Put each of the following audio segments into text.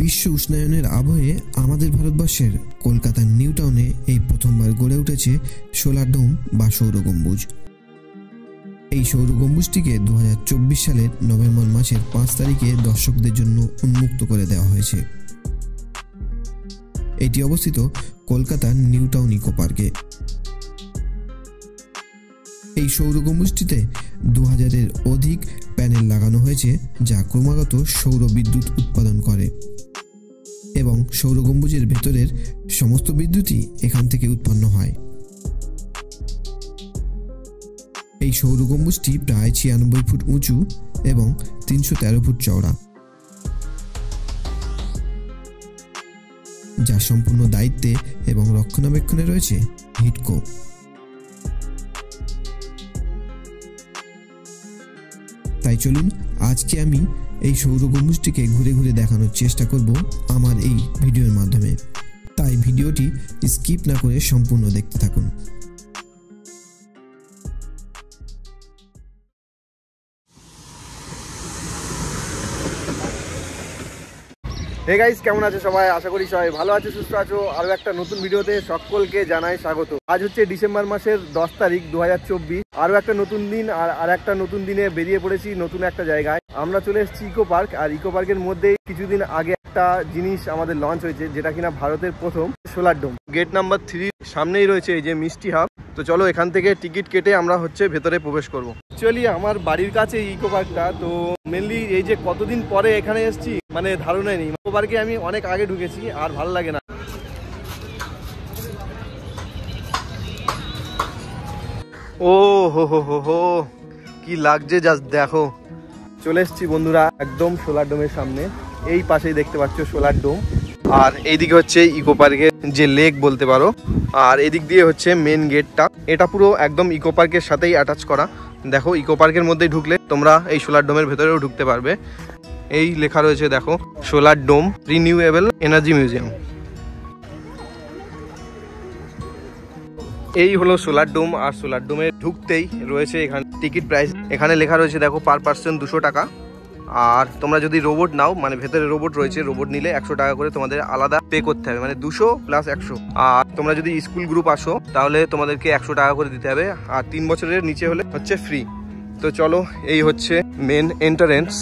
বিশ্ব উষ্ণায়নের আবহে আমাদের ভারতবর্ষের কলকাতার নিউ টাউনে এই প্রথমবার গড়ে উঠেছে সোলার ডোম বা সৌর গম্বুজ। এই সৌর গম্বুজটিকে 2024 সালের নভেম্বর মাসের 5 তারিখে দর্শকদের জন্য উন্মুক্ত করে দেওয়া হয়েছে। এটি অবস্থিত কলকাতার নিউ টাউন ইকো পার্কে। এই সৌর গম্বুজটিতে 2000-এর অধিক প্যানেল লাগানো হয়েছে, যা ক্রমাগত সৌর বিদ্যুৎ উৎপাদন করে এবং সৌর গম্বুজের ভেতরের সমস্ত বিদ্যুৎই এখান থেকে উৎপন্ন হয়। এই সৌর গম্বুজটি প্রায় 96 ফুট উঁচু এবং 313 ফুট চওড়া, যা সম্পূর্ণ দায়িত্বে এবং রক্ষণাবেক্ষণে রয়েছে হিডকো। তাই চলুন আজকে আমি এই সৌর গম্বুজটিকে ঘুরে ঘুরে দেখানোর চেষ্টা করব আমার এই ভিডিওর মাধ্যমে। তাই ভিডিওটি স্কিপ না করে সম্পূর্ণ দেখতে থাকুন। হে গাইস, কেমন আছে সবাই? আশা করি সবাই ভালো আছে, সুস্থ আছো। আরও একটা নতুন ভিডিওতে সকলকে জানাই স্বাগত। আজ হচ্ছে ডিসেম্বর মাসের 10 তারিখ 2024। আরও একটা নতুন দিন আর একটা নতুন দিনে বেরিয়ে পড়েছি নতুন একটা জায়গায়। আমরা চলে এসেছি ইকো পার্ক। আর ইকো পার্কের মধ্যেই কিছুদিন আগে একটা জিনিস আমাদের লঞ্চ হয়েছে, যেটা কিনা ভারতের প্রথম সোলার ডোম। গেট নাম্বার 3 সামনেই রয়েছে এই যে মিষ্টি হাব। তো চলো এখান থেকে টিকিট কেটে আমরা ভেতরে প্রবেশ করব। অ্যাকচুয়ালি আমার বাড়ির কাছে ইকো পার্কটা, তো মেনলি এই যে কতদিন পরে এখানে এসেছি মানে ধারণাই নেই। ইকো পার্কে আমি অনেক আগে ঢুকেছি, আর ভালো লাগে না। ও হো হো হো হো, কি লাগছে জাস্ট দেখো। চলে এসেছি বন্ধুরা একদম সোলার ডোমের সামনে। এই পাশেই দেখতে পাচ্ছ সোলার ডোম, আর এইদিকে হচ্ছে ইকো পার্কের যে লেক বলতে পারো, আর এদিক দিয়ে হচ্ছে মেন গেটটা। এটা পুরো একদম ইকো পার্কের সাথেই অ্যাটাচ করা। দেখো ইকো পার্কের মধ্যে ঢুকলে তোমরা এই সোলার ডোমের ভেতরেও ঢুকতে পারবে। এই লেখা রয়েছে দেখো, সোলার ডোম রিনিউয়েবল এনার্জি মিউজিয়াম। এই হলো সোলার ডোম। আর সোলার ডোমে ঢুকতেই রয়েছে এখানে টিকিট প্রাইস। এখানে লেখা রয়েছে দেখো, পার পার্সন 200 টাকা। আর তোমরা যদি রোবট নাও, মানে ভেতরে রোবট রয়েছে, রোবট নিলে 100 টাকা করে তোমাদের আলাদা পে করতে হবে, মানে 200 + 100। আর তোমরা যদি স্কুল গ্রুপ আসো তাহলে তোমাদেরকে 100 টাকা করে দিতে হবে। আর 3 বছরের নিচে হলে হচ্ছে ফ্রি। তো চলো, এই হচ্ছে মেন এন্ট্রান্স।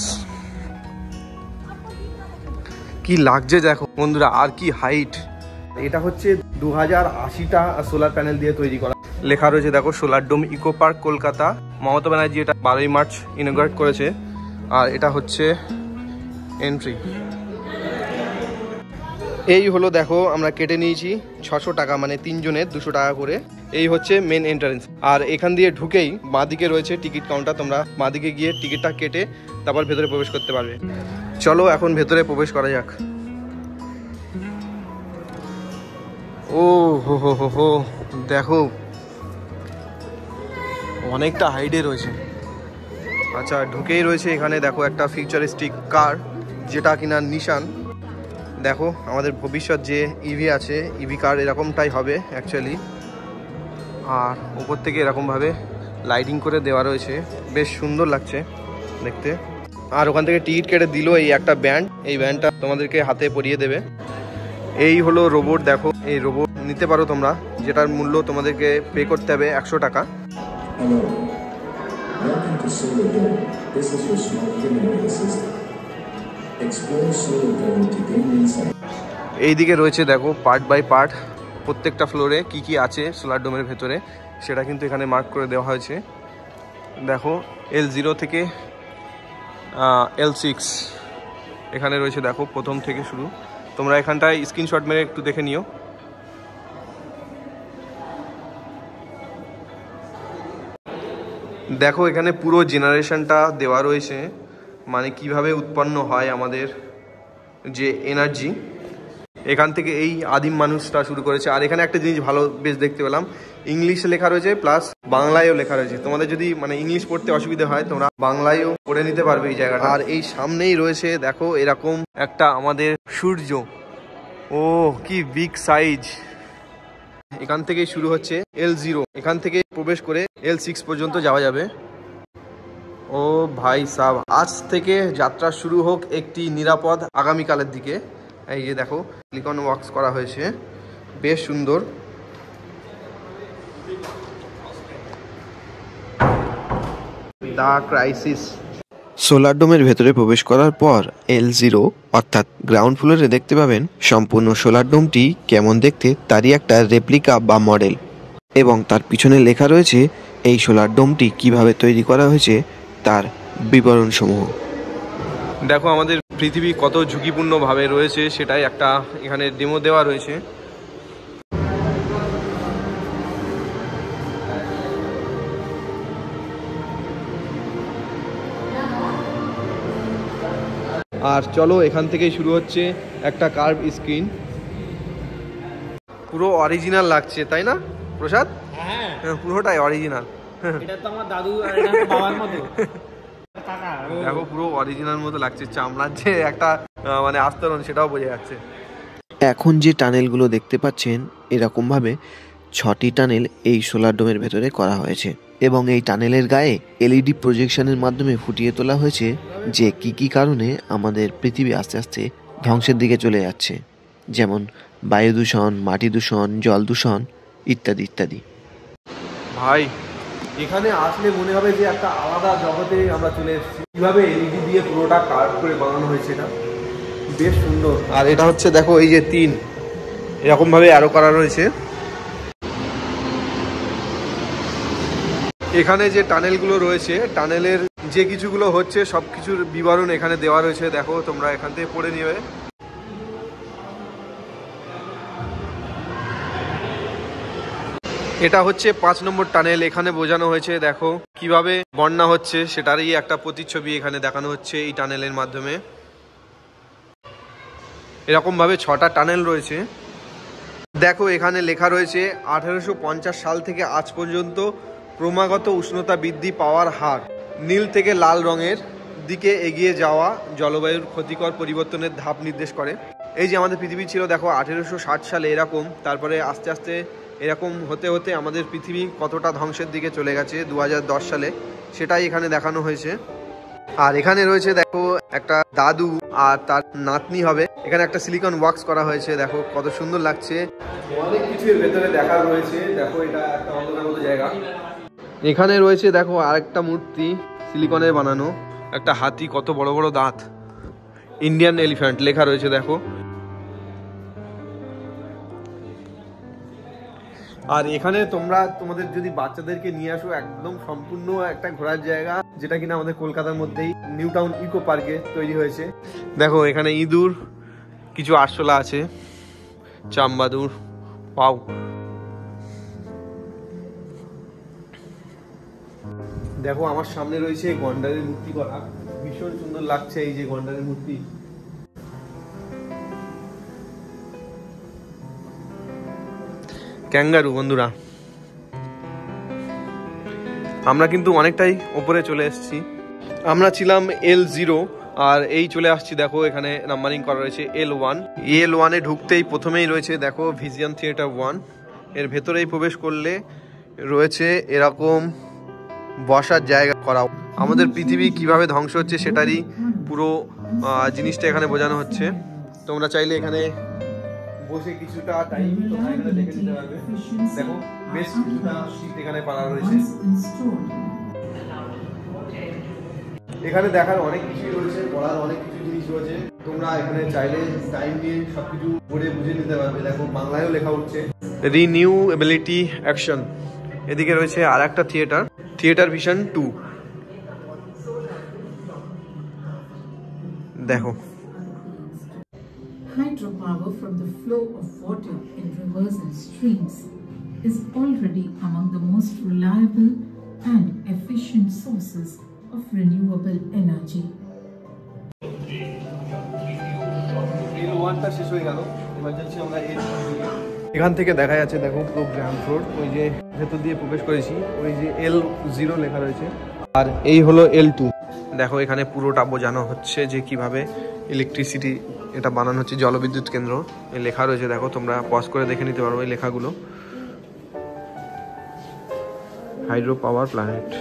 কি লাগছে দেখো বন্ধুরা, আর কি হাইট। এটা হচ্ছে 2080টা সোলার প্যানেল দিয়ে তৈরি করা। লেখা রয়েছে দেখো, সোলার ডোম ইকো পার্ক কলকাতা। মমতা ব্যানার্জি এটা 12ই মার্চ ইনঅগ্রেট করেছে। আর এটা হচ্ছে এন্ট্রি। এই হলো দেখো, আমরা কেটে নিয়েছি 600 টাকা, মানে 3 জনের 200 টাকা করে। এই হচ্ছে মেন এন্ট্রান্স। আর এখান দিয়ে ঢুকেই বাঁদিকে রয়েছে টিকিট কাউন্টার। তোমরা বাঁদিকে গিয়ে টিকিটটা কেটে তারপর ভেতরে প্রবেশ করতে পারবে। চলো এখন ভেতরে প্রবেশ করা যাক। ও হো হো হো হো, দেখো অনেকটা হাইটে রয়েছে। আচ্ছা, ঢুকেই রয়েছে এখানে দেখো একটা ফিউচারিস্টিক কার, যেটা কিনা নিশান। দেখো আমাদের ভবিষ্যৎ যে ইভি আছে, ইভি কার এরকমটাই হবে অ্যাকচুয়ালি। আর উপর থেকে এরকমভাবে লাইটিং করে দেওয়া রয়েছে, বেশ সুন্দর লাগছে দেখতে। আর ওখান থেকে টিকিট কেটে দিল এই একটা ব্যান্ড। এই ব্যান্ডটা তোমাদেরকে হাতে পরিয়ে দেবে। এই হলো রোবট। দেখো এই রোবট নিতে পারো তোমরা, যেটার মূল্য তোমাদেরকে পে করতে হবে 100 টাকা। Welcome to Solar Dome. This is your smart humanoid assistant. Explore Solar Dome to gain insight. এইদিকে রয়েছে দেখো পার্ট বাই পার্ট, প্রত্যেকটা ফ্লোরে কি কি আছে সোলার ডোমের ভেতরে সেটা কিন্তু এখানে মার্ক করে দেওয়া হয়েছে। দেখো L0 থেকে L6 এখানে রয়েছে। দেখো প্রথম থেকে শুরু। তোমরা এখানটায় স্ক্রিনশট মেরে একটু দেখে নিও। দেখো এখানে পুরো জেনারেশনটা দেওয়া রয়েছে, মানে কিভাবে উৎপন্ন হয় আমাদের যে এনার্জি। এখান থেকে এই আদিম মানুষটা শুরু করেছে। আর এখানে একটা জিনিস ভালো বেশ দেখতে পেলাম, ইংলিশে লেখা রয়েছে প্লাস বাংলায়ও লেখা রয়েছে। তোমাদের যদি মানে ইংলিশ পড়তে অসুবিধা হয়, তোমরা বাংলায়ও পড়ে নিতে পারবে এই জায়গাটা। আর এই সামনেই রয়েছে দেখো এরকম একটা আমাদের সূর্য। ও কি বিগ সাইজ। এখান থেকেই শুরু হচ্ছে L0, এখান থেকে প্রবেশ করে L6 পর্যন্ত যাওয়া যাবে। ও ভাই সাব, আজ থেকে যাত্রা শুরু হোক একটি নিরাপদ আগামীকালের দিকে। এই যে দেখো সিলিকন ওয়ার্কস করা হয়েছে, বেশ সুন্দর। The crisis. সোলার ডোমের ভেতরে প্রবেশ করার পর L0 অর্থাৎ গ্রাউন্ড ফ্লোরে দেখতে পাবেন সম্পূর্ণ সোলার ডোমটি কেমন দেখতে তারই একটা রেপ্লিকা বা মডেল, এবং তার পিছনে লেখা রয়েছে এই সোলার ডোমটি কিভাবে তৈরি করা হয়েছে তার বিবরণসমূহ। দেখো আমাদের পৃথিবী কত ঝুঁকিপূর্ণভাবে রয়েছে সেটাই একটা এখানে ডেমো দেওয়া রয়েছে। আর চলো এখান থেকেই শুরু হচ্ছে একটা কার্ভ স্ক্রিন, পুরো অরিজিনাল লাগছে তাই না প্রসাদ? হ্যাঁ পুরোটাই অরিজিনাল। এটা তো আমার দাদু আর এটা তো বাবার মতো। দেখো পুরো অরিজিনাল মতো লাগছে, চামড়ার যে একটা মানে আস্তরণ সেটাও বোঝা যাচ্ছে। এখন যে টানেলগুলো দেখতে পাচ্ছেন এরকমভাবে 6টি টানেল এই সোলার ডোমের ভেতরে করা হয়েছে, এবং এই টানেলের গায়ে এলইডি প্রজেকশনের মাধ্যমে ফুটিয়ে তোলা হয়েছে যে কি কারণে আমাদের পৃথিবী আস্তে আস্তে ধ্বংসের দিকে চলে যাচ্ছে, যেমন বায়ু দূষণ, মাটি দূষণ, জল দূষণ ইত্যাদি ইত্যাদি। ভাই এখানে আসলে মনে হবে যে একটা আলাদা জগতে আমরা চলে এসেছি। কিভাবে এলইডি দিয়ে পুরোটা কার্ভ করে বানানো হয়েছে এটা বেশ সুন্দর। আর এটা হচ্ছে দেখো এই যে 3 এরকম ভাবে অ্যারো করা রয়েছে। এখানে যে টানেলগুলো রয়েছে টানেলের যে কিছুগুলো হচ্ছে সব কিছুর বিবরণ এখানে দেওয়া রয়েছে, দেখো তোমরা এখান থেকে পড়ে নিবে। এটা হচ্ছে 5 নম্বর টানেল, এখানে বোঝানো হয়েছে দেখো কিভাবে বন্যা হচ্ছে সেটারই একটা প্রতিচ্ছবি এখানে দেখানো হচ্ছে এই টানেলের মাধ্যমে। এরকম ভাবে 6টা টানেল রয়েছে। দেখো এখানে লেখা রয়েছে 1850 সাল থেকে আজ পর্যন্ত ক্রমাগত উষ্ণতা বৃদ্ধি পাওয়ার হার নীল থেকে লাল রঙের দিকে এগিয়ে যাওয়া জলবায়ুর ক্ষতিকর পরিবর্তনের ধাপ নির্দেশ করে। এই যে আমাদের পৃথিবী ছিল দেখো 1860 সালে এরকম, তারপরে আস্তে আস্তে এরকম হতে হতে আমাদের পৃথিবী কতটা ধ্বংসের দিকে চলে গেছে 2010 সালে, সেটাই এখানে দেখানো হয়েছে। আর এখানে রয়েছে দেখো একটা দাদু আর তার নাতনি হবে, এখানে একটা সিলিকন ওয়ার্কস করা হয়েছে, দেখো কত সুন্দর লাগছে। অনেক কিছু এর ভেতরে দেখা রয়েছে, দেখো এটা একটা অন্ধকার মতো জায়গা। এখানে রয়েছে দেখো আরেকটা মূর্তি সিলিকনের বানানো, একটা হাতি, কত বড় বড় দাঁত, ইন্ডিয়ান এলিফ্যান্ট লেখা রয়েছে দেখো। আর এখানে তোমরা তোমাদের যদি বাচ্চাদেরকে নিয়ে আসো একদম সম্পূর্ণ একটা ঘোরার জায়গা, যেটা কিনা আমাদের কলকাতার মধ্যেই নিউ টাউন ইকো পার্কে তৈরি হয়েছে। দেখো এখানে ইঁদুর, কিছু আরশোলা আছে, চাম্বাদুর, পাও। দেখো আমার সামনে রয়েছে গন্ডারের মূর্তি করা, ভীষণ সুন্দর লাগছে এই যে গন্ডারের মূর্তি। ক্যাঙ্গারু বন্ধুরা, আমরা কিন্তু অনেকটাই উপরে চলে এসেছি। আমরা ছিলাম L0 আর এই চলে আসছি, দেখো এখানে নাম্বারিং করা রয়েছে L1। L1 এ ঢুকতেই প্রথমেই রয়েছে দেখো ভিজিয়ন থিয়েটার 1। এর ভেতরেই প্রবেশ করলে রয়েছে এরকম বসার জায়গা করা। আমাদের পৃথিবী কিভাবে ধ্বংস হচ্ছে সেটারই পুরো জিনিসটা এখানে বোঝানো হচ্ছে। তোমরা চাইলে এখানে বসে কিছুটা টাইম তোমরা এখানে দেখে নিতে পারবে। দেখো বেশ কিছুটা শীত এখানে পাড়া রয়েছে। এখানে দেখার অনেক কিছু রয়েছে, পড়ার অনেক কিছু জিনিস রয়েছে, তোমরা এখানে চাইলে টাইম দিয়ে সবকিছু পড়ে বুঝে নিতে পারবে। দেখো বাংলায়ও লেখা উঠছে রিনিউএবিলিটি অ্যাকশন। এদিকে রয়েছে আর একটা থিয়েটার, থিয়েটার ভিশন 2। দেখো Hydropower from the flow of water in rivers and streams is already among the most reliable and efficient sources of renewable energy. শেষ হয়ে গেল, এবার যাচ্ছি আমরা এখান থেকে দেখা যাচ্ছে দেখো পুরো গ্রাউন্ড ফ্লোর। ওই যে ভেতর দিয়ে প্রবেশ করেছি, ওই যে L0 লেখা রয়েছে, আর এই হলো L2। দেখো এখানে পুরোটা বোঝানো হচ্ছে যে কিভাবে ইলেকট্রিসিটি এটা বানানো হচ্ছে, জলবিদ্যুৎ কেন্দ্র এই লেখা রয়েছে। দেখো তোমরা পজ করে দেখে নিতে পারো এই লেখাগুলো। Hydro power plant.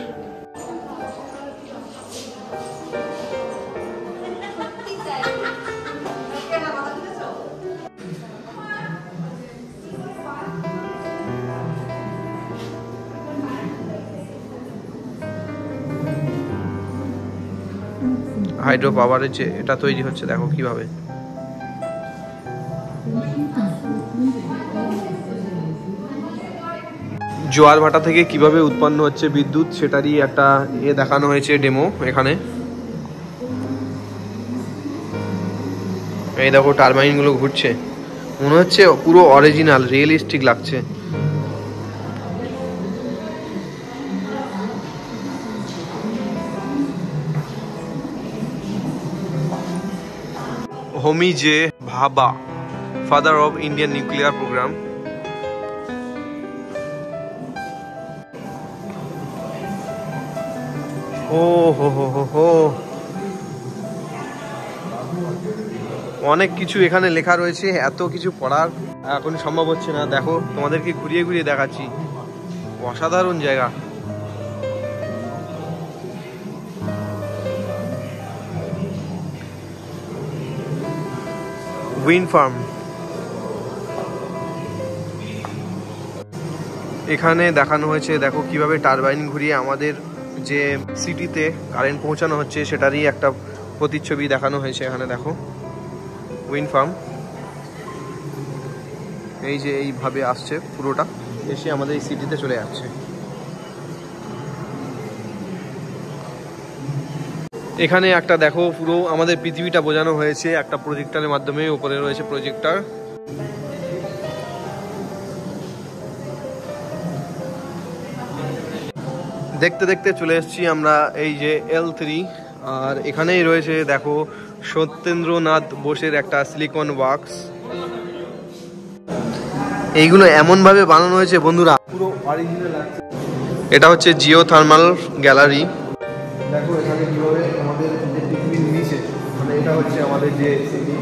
হাইড্রো পাওয়ারের যে এটা তৈরি হচ্ছে, দেখো কিভাবে। জোয়ার ভাটা থেকে কিভাবে উৎপন্ন হচ্ছে বিদ্যুৎ সেটারই একটা দেখানো হয়েছে ডেমো এখানে। এই দেখো টারবাইন গুলো ঘুরছে, মনে হচ্ছে পুরো অরিজিনাল রিয়েলিস্টিক লাগছে। Homi J Bhabha, father of Indian nuclear program. ও হো হো হো হো, অনেক কিছু এখানে লেখা রয়েছে, এত কিছু পড়ার এখন সম্ভব হচ্ছে না। দেখো তোমাদেরকে ঘুরিয়ে ঘুরিয়ে দেখাচ্ছি, অসাধারণ জায়গা। উইন্ড ফার্ম, এখানে দেখানো হয়েছে দেখো কিভাবে টারবাইন ঘুরিয়ে আমাদের যে সিটিতে কারেন্ট পৌঁছানো হচ্ছে সেটারই একটা প্রতিচ্ছবি দেখানো হয়েছে এখানে। দেখো উইন্ড ফার্ম, এই যে এইভাবে আসছে পুরোটা, এসে আমাদের এই সিটিতে চলে যাচ্ছে। এখানে একটা দেখো পুরো আমাদের পৃথিবীটা বোঝানো হয়েছে একটা প্রজেক্টরের মাধ্যমে, উপরে রয়েছে প্রজেক্টর। দেখতে দেখতে চলে এসেছি আমরা এই যে L3, আর এখানেই রয়েছে দেখো সত্যেন্দ্রনাথ বোসের একটা সিলিকন ওয়ার্কস। এইগুলো এমন ভাবে বানানো হয়েছে বন্ধুরা, পুরো অরিজিনাল লাগছে। এটা হচ্ছে জিও থার্মাল গ্যালারি। দেখো এখানে কিভাবে আমাদের যে পৃথিবীর নিচে, মানে এটা হচ্ছে আমাদের যে সিটি,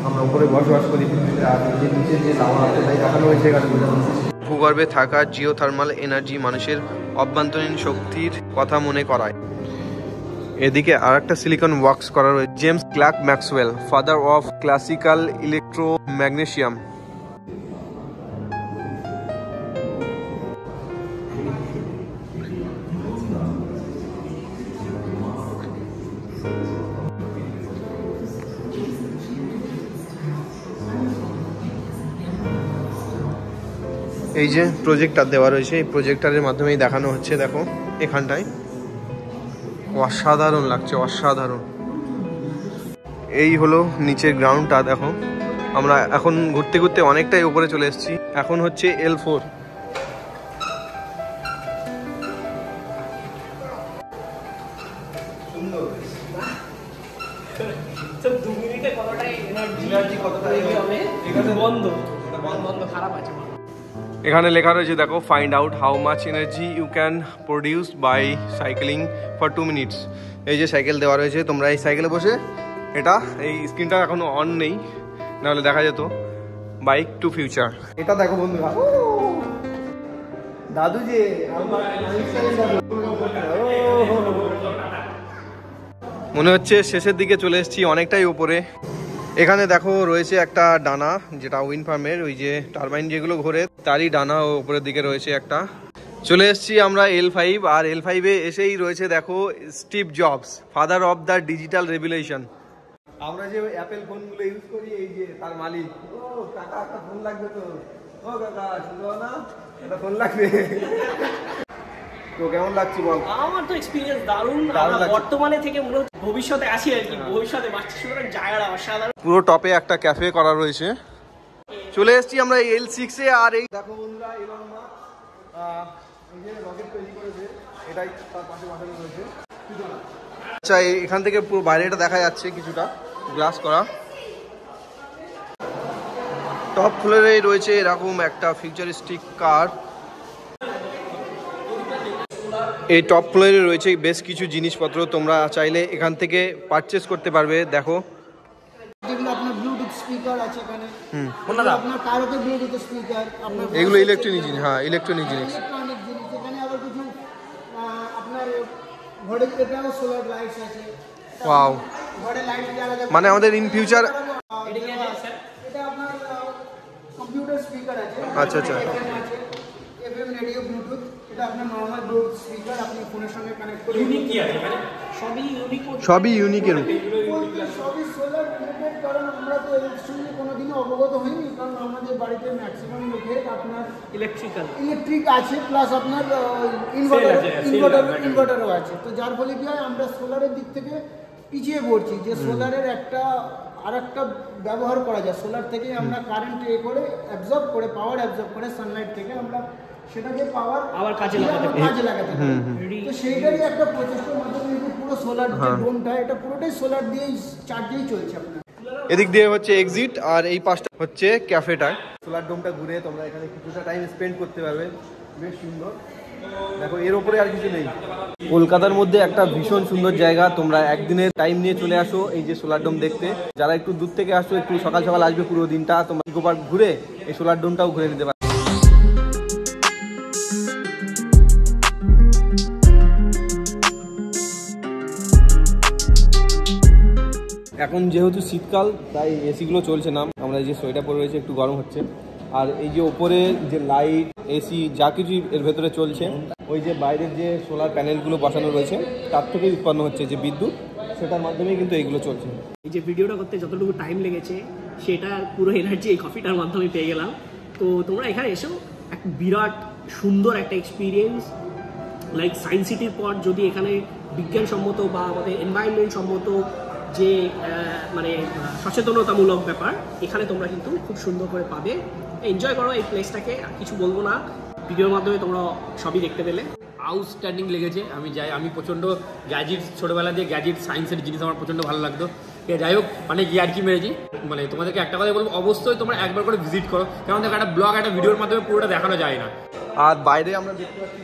আমরা উপরে বসবাস করি পৃথিবীতে, আর যে নিচে যে লাভা আছে তাই দেখানো হয়েছে এখানে বোঝানো হয়েছে। ভূগর্ভে থাকা জিও থার্মাল এনার্জি মানুষের অভ্যন্তরীণ শক্তির কথা মনে করায়। এদিকে আর একটা সিলিকন ওয়ার্কস করা রয়েছে। James Clerk Maxwell, father of classical electromagnetism. এই যে প্রজেক্টর দেওয়া রয়েছে, এই প্রজেক্টরের মাধ্যমেই দেখানো হচ্ছে। দেখো এখানটায় অসাধারণ লাগছে, অসাধারণ। এই হলো নিচের গ্রাউন্ডটা। দেখো আমরা এখন ঘুরতে ঘুরতে অনেকটাই উপরে চলে এসেছি। এখন হচ্ছে L4। এখানে লেখা রয়েছে দেখো, find out how much energy you can produce by cycling for 2 minutes. এই যে সাইকেল দেওয়া রয়েছে, তোমরা এই সাইকেলে বসে, এটা এই স্ক্রিনটা এখনো অন নেই, নাহলে দেখা যেত। বাইক টু ফিউচার, এটা দেখো বন্ধুরা, দাদু যে মনে হচ্ছে শেষের দিকে চলে এসেছি, অনেকটাই উপরে। এখানে দেখো রয়েছে একটা ডানা, যেটা উইন্ড ফার্মের ওই যে টারবাইন যেগুলো ঘোরে তারই ডানা উপরের দিকে রয়েছে একটা। চলে এসেছি আমরা L5, আর L5-এ এসেই রয়েছে দেখো Steve jobs, father of the digital revolution. আমরা যে অ্যাপেল ফোনগুলো ইউজ করি, এই যে তার মালিক। ও কাকা, একটা ফোন লাগবে তো? ও কাকা, শুনলো না, একটা ফোন লাগবে। তো কেমন লাগছে বল? আমার তো এক্সপেরিয়েন্স দারুণ। আমরা বর্তমানে থেকে মনে হচ্ছে ভবিষ্যতে আসি আর কি, ভবিষ্যতে বাচ্চা, সুতরাং জায়গাটা অসাধারণ। পুরো টপে একটা ক্যাফে করা রয়েছে। চলে এসেছি আমরা L6-এ, আর এই দেখো বন্ধুরা এলন মাস্ক এই যে রকেট তৈরি করেছে, এটাই তার পাশে বসানো রয়েছে। আচ্ছা, এখান থেকে পুরো বাইরেটা দেখা যাচ্ছে, কিছুটা গ্লাস করা। টপ ফ্লোরে রয়েছে এরকম একটা ফিউচারিস্টিক কার। এই টপ ফ্লোরে রয়েছে বেশ কিছু জিনিসপত্র, তোমরা চাইলে এখান থেকে পারচেস করতে পারবে। দেখো যেগুলো আপনার ব্লুটুথ স্পিকার আছে এখানে, আপনার কারোকে ব্লুটুথ স্পিকার, আপনার এগুলো ইলেকট্রনিক জিনিস। হ্যাঁ, ইলেকট্রনিক জিনিস। ইলেকট্রনিক জিনিস। এখানে আবার কিছু আপনার ঘরে এটাও সোলার লাইটস আছে। ওয়াও, ঘরে লাইট জ্বালা যাবে, মানে আমাদের ইন ফিউচার। এটা আপনার কম্পিউটার স্পিকার আছে। আচ্ছা আচ্ছা, এখানে আছে FM রেডিও ব্লুটুথ। এটা আপনার নরমাল ব্লুটুথ স্পিকার, আপনি ফোনের সঙ্গে কানেক্ট করে। ইউনিক কি আছে এখানে? সবই ইউনিকের সবই সোলার রিলেটেড, কারণ আমরা তো এর সঙ্গে কোনোদিনও অবগত হইনি, কারণ আমাদের বাড়িতে ম্যাক্সিমাম লোকের আপনার ইলেকট্রিক আছে, প্লাস আপনার ইনভার্টারও আছে। তো যার ফলে কি হয়, আমরা সোলারের দিক থেকে পিছিয়ে পড়ছি, যে সোলারের আর একটা ব্যবহার করা যায়। সোলার থেকে আমরা কারেন্ট করে অ্যাবজর্ব করে, পাওয়ার অ্যাবজর্ব করে সানলাইট থেকে আমরা সেটাকে পাওয়ার আবার কাজে লাগাতে পারি। তো সেইটারই একটা প্রচেষ্টার মাধ্যমে পুরো সোলার যে ডোমটা, এটা পুরোটাই সোলার দিয়েই চার্জেই চলছে আপনার। এদিক দিয়ে হচ্ছে এক্সিট, আর এই পাশটা হচ্ছে ক্যাফেটা। সোলার ডোমটা ঘুরে তোমরা এখানে কিছুটা টাইম স্পেন্ড করতে পারবে, বেশ সুন্দর। দেখো এর উপরে আর কিছু নেই। কলকাতার মধ্যে একটা ভীষণ সুন্দর জায়গা, তোমরা একদিনের টাইম নিয়ে চলে আসো এই যে সোলার ডোম দেখতে। যারা একটু দূর থেকে আসো, একটু সকাল সকাল আসবে, পুরো দিনটা তোমরা ইকো পার্ক ঘুরে এই সোলার ডোমটাও ঘুরে নিতে পারবে। এখন যেহেতু শীতকাল, তাই এসিগুলো চলছে না, আমরা এই যে সোয়েটার পরে রয়েছে, একটু গরম হচ্ছে। আর এই যে ওপরে যে লাইট, এসি যা কিছু এর ভেতরে চলছে, ওই যে বাইরের যে সোলার প্যানেলগুলো বসানো রয়েছে তার থেকেই উৎপন্ন হচ্ছে যে বিদ্যুৎ, সেটার মাধ্যমেই কিন্তু এইগুলো চলছে। এই যে ভিডিওটা করতে যতটুকু টাইম লেগেছে, সেটা পুরো এনার্জি এই কফিটার মাধ্যমে পেয়ে গেলাম। তো তোমরা এখানে এসেও এক বিরাট সুন্দর একটা এক্সপিরিয়েন্স, লাইক সায়েন্স সিটির পর যদি এখানে বিজ্ঞানসম্মত বা আমাদের এনভায়রনমেন্ট সম্মত যে মানে সচেতনতামূলক ব্যাপার, এখানে তোমরা কিন্তু খুব সুন্দর করে পাবে। এনজয় করো এই প্লেসটাকে, কিছু বলবো না, ভিডিওর মাধ্যমে তোমরা সবই দেখতে পেলে। আউটস্ট্যান্ডিং লেগেছে। আমি প্রচণ্ড গ্যাজেট, ছোটোবেলা দিয়ে গ্যাজেট সায়েন্সের জিনিস আমার প্রচণ্ড ভালো লাগতো। যাই হোক, অনেক ইয়ার্কি মেরেছি। মানে তোমাদেরকে একটা কথা বলবো, অবশ্যই তোমরা একবার করে ভিজিট করো, কারণ দেখো একটা ব্লগ, একটা ভিডিওর মাধ্যমে পুরোটা দেখানো যায় না। আর বাইরে আমরা দেখতে পাচ্ছি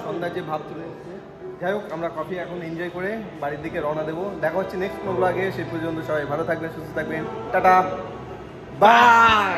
সন্ধ্যার যে ভাব চলে এসেছে। যাই হোক, আমরা কফি এখন এনজয় করে বাড়ির দিকে রওনা দেবো। দেখা হচ্ছে নেক্সট ব্লগে। সেই পর্যন্ত সবাই ভালো থাকবেন, সুস্থ থাকবেন, টাটা, বাই।